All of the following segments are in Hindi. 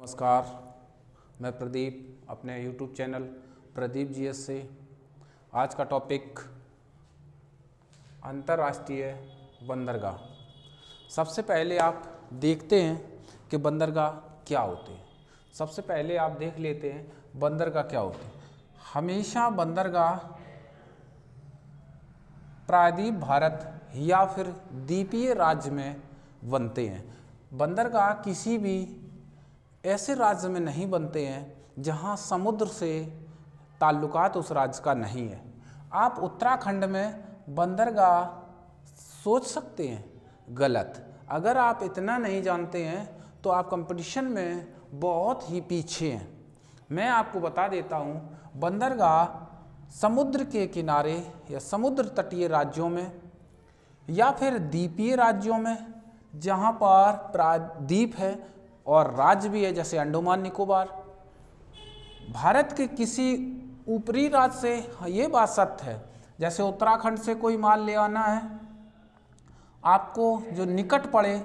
नमस्कार, मैं प्रदीप अपने YouTube चैनल प्रदीप जीएस से। आज का टॉपिक अंतर्राष्ट्रीय बंदरगाह। सबसे पहले आप देखते हैं कि बंदरगाह क्या होते हैं। सबसे पहले आप देख लेते हैं बंदरगाह क्या होते हैं। हमेशा बंदरगाह प्रायद्वीप भारत या फिर द्वीपीय राज्य में बनते हैं। बंदरगाह किसी भी ऐसे राज्य में नहीं बनते हैं जहां समुद्र से ताल्लुकात उस राज्य का नहीं है। आप उत्तराखंड में बंदरगाह सोच सकते हैं, गलत। अगर आप इतना नहीं जानते हैं तो आप कंपटीशन में बहुत ही पीछे हैं। मैं आपको बता देता हूं, बंदरगाह समुद्र के किनारे या समुद्र तटीय राज्यों में या फिर द्वीपीय राज्यों में जहां पर प्रायद्वीप है और राज्य भी है, जैसे अंडमान निकोबार। भारत के किसी ऊपरी राज्य से ये बात सत्य है, जैसे उत्तराखंड से कोई माल ले आना है, आपको जो निकट पड़े,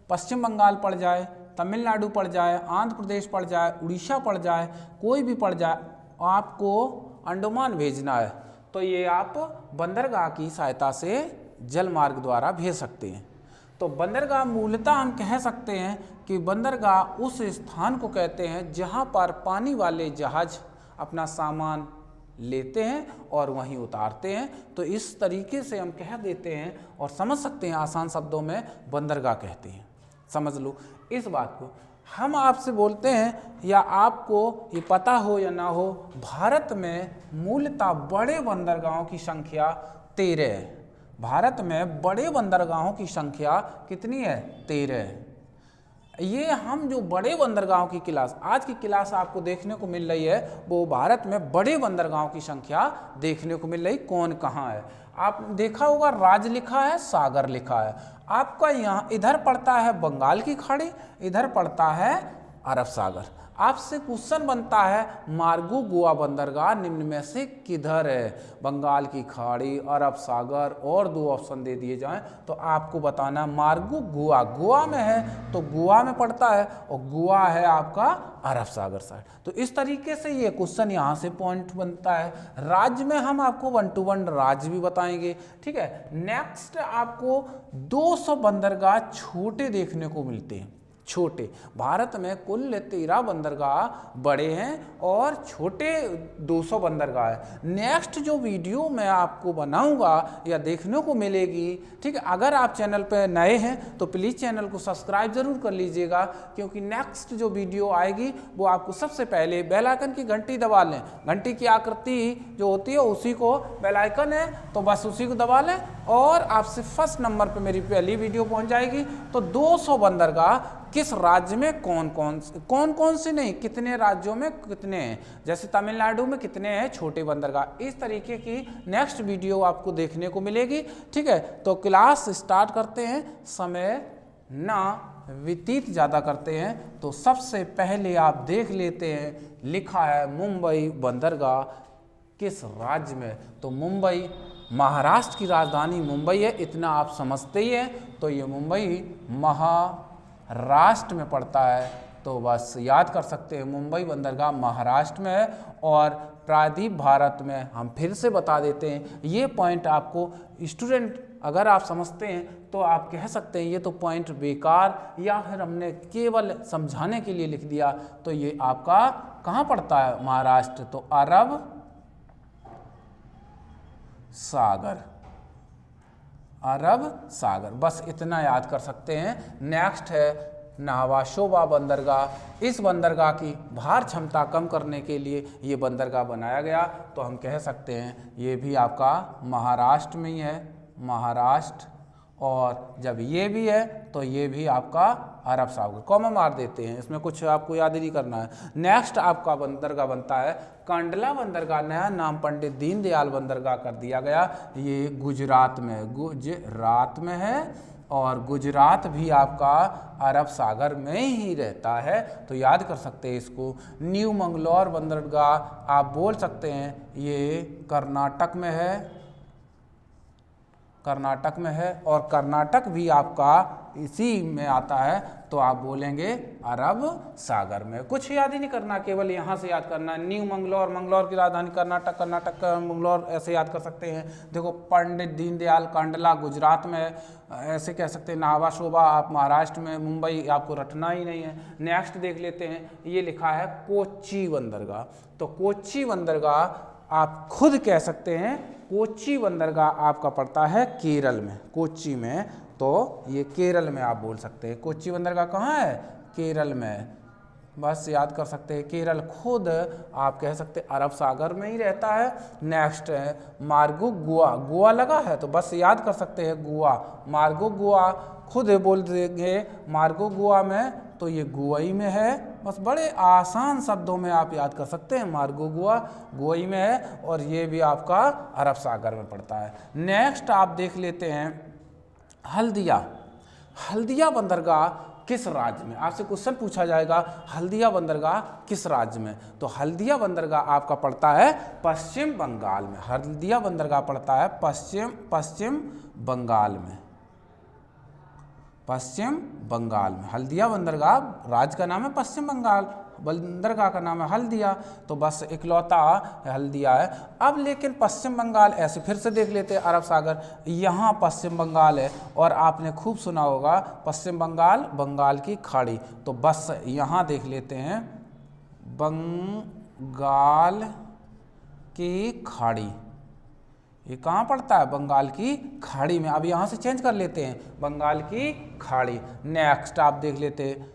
पश्चिम बंगाल पड़ जाए, तमिलनाडु पड़ जाए, आंध्र प्रदेश पड़ जाए, उड़ीसा पड़ जाए, कोई भी पड़ जाए, आपको अंडमान भेजना है तो ये आप बंदरगाह की सहायता से जल मार्ग द्वारा भेज सकते हैं। तो बंदरगाह मूलतः हम कह सकते हैं कि बंदरगाह उस स्थान को कहते हैं जहां पर पानी वाले जहाज अपना सामान लेते हैं और वहीं उतारते हैं। तो इस तरीके से हम कह देते हैं और समझ सकते हैं, आसान शब्दों में बंदरगाह कहते हैं। समझ लो इस बात को। हम आपसे बोलते हैं या आपको ये पता हो या ना हो, भारत में मूलतः बड़े बंदरगाहों की संख्या 13 है। भारत में बड़े बंदरगाहों की संख्या कितनी है? 13 है। ये हम जो बड़े बंदरगाहों की क्लास, आज की क्लास आपको देखने को मिल रही है, वो भारत में बड़े बंदरगाहों की संख्या देखने को मिल रही। कौन कहाँ है? आप देखा होगा राज्य लिखा है, सागर लिखा है। आपका यहाँ इधर पड़ता है बंगाल की खाड़ी, इधर पड़ता है अरब सागर। आपसे क्वेश्चन बनता है, मार्गो गोवा बंदरगाह निम्न में से किधर है? बंगाल की खाड़ी, अरब सागर, और दो ऑप्शन दे दिए जाएं तो आपको बताना मार्गो गोवा। गोवा में है तो गोवा में पड़ता है और गोवा है आपका अरब सागर साइड। तो इस तरीके से ये क्वेश्चन यहाँ से पॉइंट बनता है। राज्य में हम आपको 1 to 1 राज्य भी बताएंगे, ठीक है। नेक्स्ट आपको 200 बंदरगाह छोटे देखने को मिलते हैं। छोटे, भारत में कुल 13 बंदरगाह बड़े हैं और छोटे 200 बंदरगाह है। नेक्स्ट जो वीडियो मैं आपको बनाऊंगा या देखने को मिलेगी, ठीक है। अगर आप चैनल पर नए हैं तो प्लीज़ चैनल को सब्सक्राइब जरूर कर लीजिएगा, क्योंकि नेक्स्ट जो वीडियो आएगी वो आपको सबसे पहले बेल आइकन की घंटी दबा लें। घंटी की आकृति जो होती है उसी को बेल आइकन है, तो बस उसी को दबा लें और आपसे फर्स्ट नंबर पर मेरी पहली वीडियो पहुँच जाएगी। तो 200 बंदरगाह किस राज्य में कौन कौन से नहीं, कितने राज्यों में कितने हैं, जैसे तमिलनाडु में कितने हैं छोटे बंदरगाह। इस तरीके की नेक्स्ट वीडियो आपको देखने को मिलेगी, ठीक है। तो क्लास स्टार्ट करते हैं, समय ना व्यतीत ज़्यादा करते हैं। तो सबसे पहले आप देख लेते हैं, लिखा है मुंबई बंदरगाह किस राज्य में? तो मुंबई महाराष्ट्र की राजधानी मुंबई है, इतना आप समझते ही हैं। तो ये मुंबई महाराष्ट्र में पड़ता है, तो बस याद कर सकते हैं मुंबई बंदरगाह महाराष्ट्र में है। और प्रायद्वीप भारत में हम फिर से बता देते हैं, ये पॉइंट आपको स्टूडेंट अगर आप समझते हैं तो आप कह सकते हैं ये तो पॉइंट बेकार, या फिर हमने केवल समझाने के लिए लिख दिया। तो ये आपका कहाँ पड़ता है? महाराष्ट्र। तो अरब सागर, अरब सागर, बस इतना याद कर सकते हैं। नेक्स्ट है नावा शोभा बंदरगाह। इस बंदरगाह की भार क्षमता कम करने के लिए ये बंदरगाह बनाया गया। तो हम कह सकते हैं ये भी आपका महाराष्ट्र में ही है, महाराष्ट्र। और जब ये भी है तो ये भी आपका अरब सागर। कॉमा मार देते हैं, इसमें कुछ आपको याद ही नहीं करना है। नेक्स्ट आपका बंदरगाह बनता है कांडला बंदरगाह। नया नाम पंडित दीनदयाल बंदरगाह कर दिया गया। ये गुजरात में, गुजरात में है, और गुजरात भी आपका अरब सागर में ही रहता है। तो याद कर सकते हैं इसको। न्यू मंगलौर बंदरगाह आप बोल सकते हैं, ये कर्नाटक में है, कर्नाटक में है, और कर्नाटक भी आपका इसी में आता है। तो आप बोलेंगे अरब सागर में। कुछ याद ही नहीं करना, केवल यहाँ से याद करना। न्यू मंगलौर, मंगलौर की राजधानी कर्नाटक, कर्नाटक का मंगलौर, ऐसे याद कर सकते हैं। देखो पंडित दीनदयाल कांडला गुजरात में, ऐसे कह सकते हैं। नावा शोभा आप महाराष्ट्र में, मुंबई आपको रटना ही नहीं है। नेक्स्ट देख लेते हैं, ये लिखा है कोच्चि बंदरगाह। तो कोच्चि बंदरगाह आप खुद कह सकते हैं, कोच्चि बंदरगाह आपका पड़ता है केरल में, कोच्चि में, तो ये केरल में आप बोल सकते हैं। कोच्चि बंदरगाह कहाँ है? केरल में। बस याद कर सकते हैं, केरल खुद आप कह सकते हैं अरब सागर में ही रहता है। नेक्स्ट है मार्गो गोवा, गोवा लगा है तो बस याद कर सकते हैं गोवा, मार्गो गोवा खुद बोल देंगे मार्गो गोवा में, तो ये गोवाई में है। बस बड़े आसान शब्दों में आप याद कर सकते हैं, मार्गो गोवा गोवाई में है और ये भी आपका अरब सागर में पड़ता है। नेक्स्ट आप देख लेते हैं हल्दिया। हल्दिया बंदरगाह किस राज्य में? आपसे क्वेश्चन पूछा जाएगा हल्दिया बंदरगाह किस राज्य में, तो हल्दिया बंदरगाह आपका पड़ता है पश्चिम बंगाल में। हल्दिया बंदरगाह पड़ता है पश्चिम बंगाल में, पश्चिम बंगाल में। हल्दिया बंदरगाह राज्य का नाम है पश्चिम बंगाल, बंदरगाह का नाम है हल्दिया, तो बस इकलौता हल्दिया है। अब लेकिन पश्चिम बंगाल, ऐसे फिर से देख लेते हैं अरब सागर, यहाँ पश्चिम बंगाल है और आपने खूब सुना होगा पश्चिम बंगाल, बंगाल की खाड़ी, तो बस यहाँ देख लेते हैं बंगाल की खाड़ी। ये कहाँ पड़ता है? बंगाल की खाड़ी में। अब यहाँ से चेंज कर लेते हैं, बंगाल की खाड़ी। नेक्स्ट आप देख लेते हैं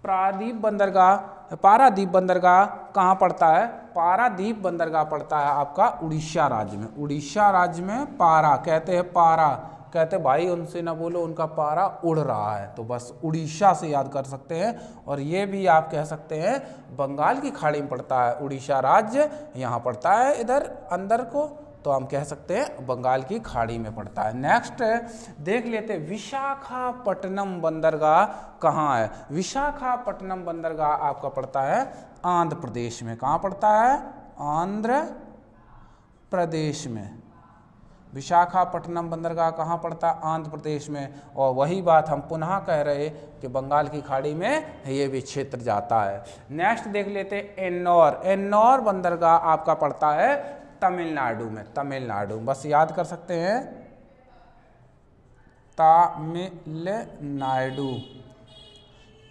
पारादीप बंदरगाह। पारादीप बंदरगाह कहाँ पड़ता है? पारादीप बंदरगाह पड़ता है आपका उड़ीसा राज्य में। उड़ीसा राज्य में पारा कहते हैं, पारा कहते भाई उनसे ना बोलो, उनका पारा उड़ रहा है, तो बस उड़ीसा से याद कर सकते हैं। और ये भी आप कह सकते हैं बंगाल की खाड़ी में पड़ता है, उड़ीसा राज्य यहाँ पड़ता है इधर अंदर को, तो हम कह सकते हैं बंगाल की खाड़ी में पड़ता है। नेक्स्ट देख लेते हैं विशाखापट्टनम बंदरगाह कहाँ है? विशाखापट्टनम बंदरगाह आपका पड़ता है आंध्र प्रदेश में। कहाँ पड़ता है? आंध्र प्रदेश में। विशाखापट्टनम बंदरगाह कहाँ पड़ता है? आंध्र प्रदेश में। और वही बात हम पुनः कह रहे कि बंगाल की खाड़ी में ये भी क्षेत्र जाता है। नेक्स्ट देख लेते हैं एन्नौर। एन्नौर बंदरगाह आपका पड़ता है तमिलनाडु में, तमिलनाडु, बस याद कर सकते हैं तमिलनाडु,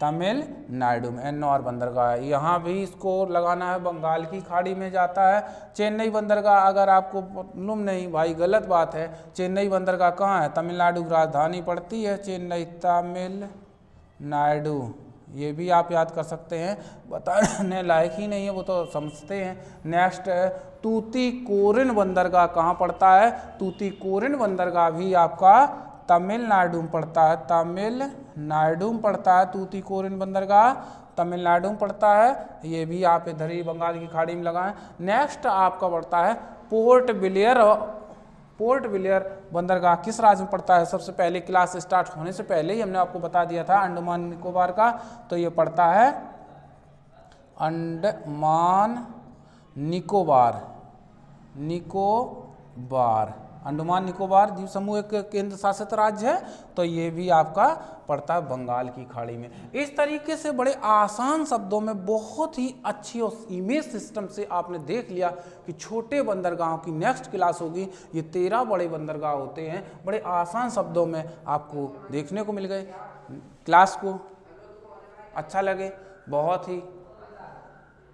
तमिलनाडु में एन्नौर बंदरगाह। यहाँ भी इसको लगाना है, बंगाल की खाड़ी में जाता है। चेन्नई बंदरगाह अगर आपको मालूम नहीं भाई, गलत बात है। चेन्नई बंदरगाह कहाँ है? तमिलनाडु की राजधानी पड़ती है चेन्नई, तमिलनाडु, ये भी आप याद कर सकते हैं। बताने लायक ही नहीं है, वो तो समझते हैं। नेक्स्ट है तूतीकोरिन बंदरगाह कहाँ पड़ता है? तूतीकोरिन बंदरगाह भी आपका तमिलनाडु में पड़ता है, तमिलनाडु में पड़ता है। तूतीकोरिन बंदरगाह तमिलनाडु में पड़ता है, ये भी आप इधर ही बंगाल की खाड़ी में लगाएं। नेक्स्ट आपका पड़ता है पोर्ट ब्लेयर। पोर्ट ब्लेयर बंदरगाह किस राज्य में पड़ता है? सबसे पहले क्लास स्टार्ट होने से पहले ही हमने आपको बता दिया था, अंडमान निकोबार का, तो ये पड़ता है अंडमान निकोबार, निकोबार, अंडमान निकोबार द्वीप समूह एक केंद्र शासित राज्य है, तो ये भी आपका पड़ता है बंगाल की खाड़ी में। इस तरीके से बड़े आसान शब्दों में बहुत ही अच्छी और इमेज सिस्टम से आपने देख लिया कि छोटे बंदरगाहों की नेक्स्ट क्लास होगी। ये 13 बड़े बंदरगाह होते हैं, बड़े आसान शब्दों में आपको देखने को मिल गए। क्लास को अच्छा लगे, बहुत ही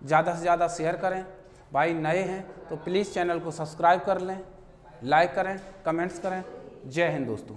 ज़्यादा से ज़्यादा शेयर करें। भाई नए हैं तो प्लीज़ चैनल को सब्सक्राइब कर लें, लाइक करें, कमेंट्स करें। जय हिंद दोस्तों।